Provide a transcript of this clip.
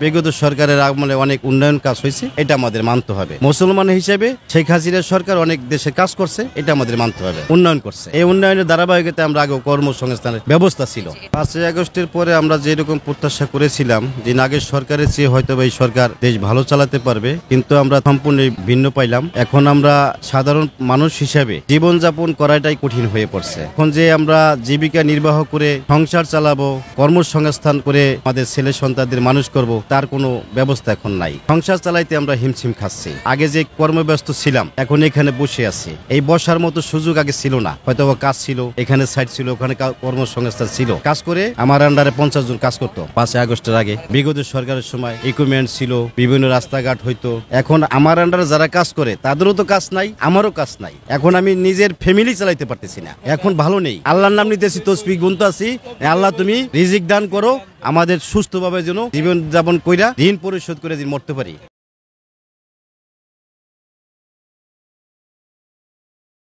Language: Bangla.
বিগত সরকারের আমলে অনেক উন্নয়ন কাজ হয়েছে, এটা আমাদের মানতে হবে। মুসলমান হিসেবে শেখ হাসিনার সরকার অনেক দেশে কাজ করছে, এটা আমাদের মানতে হবে। উন্নয়ন করছে, এই উন্নয়নের ধারাবাহিকতা আমরা আগে কর্মসংস্থানের ব্যবস্থা ছিল। 5ই আগস্টের পরে আমরা যেরকম প্রত্যাশা করেছিলাম যে আগের সরকারের চেয়ে হয়তো এই সরকার দেশ ভালো চালাতে পারবে, কিন্তু আমরা সম্পূর্ণ ভিন্ন পাইলাম। এখন আমরা সাধারণ মানুষ হিসেবে জীবনযাপন করাটাই কঠিন হয়ে পড়ছে। এখন যে আমরা জীবিকা নির্বাহ করে সংসার চালাবো, কর্মসংস্থান করে আমাদের ছেলে সন্তানদের মানুষ করব, তার কোনো ব্যবস্থা এখন নাই। সংসার চালাইতে আমরা হিমশিম খাচ্ছি। আগে যে কর্মব্যস্ত ছিলাম, এখন এখানে বসে আছি। এই বসার মতো সুযোগ আগে ছিল না। হয়তো কাজ ছিল, এখানে সাইট ছিল, ওখানে কর্মসংস্থান ছিল। কাজ করে আমার আন্ডারে 50 জন কাজ করতো 5ই আগস্টের আগে। বিগত সরকারের সময় ইকুইপমেন্ট ছিল, বিভিন্ন রাস্তাঘাট হইতো। এখন আমার আন্ডারে যারা কাজ করে তাদেরও তো কাজ নাই, আমারও কাজ নাই। এখন আমি নিজের ফ্যামিলি চালাইতে পারতেছি না। এখন ভালো নেই। আল্লাহর নাম নিতেছি, তসবিহ গুনতে আছি, আল্লাহ তুমি রিজিক দান করো, আমাদের সুস্থভাবে যেন জীবন যাপন কইরা ঋণ পরিশোধ করে দিন মরতে পারি।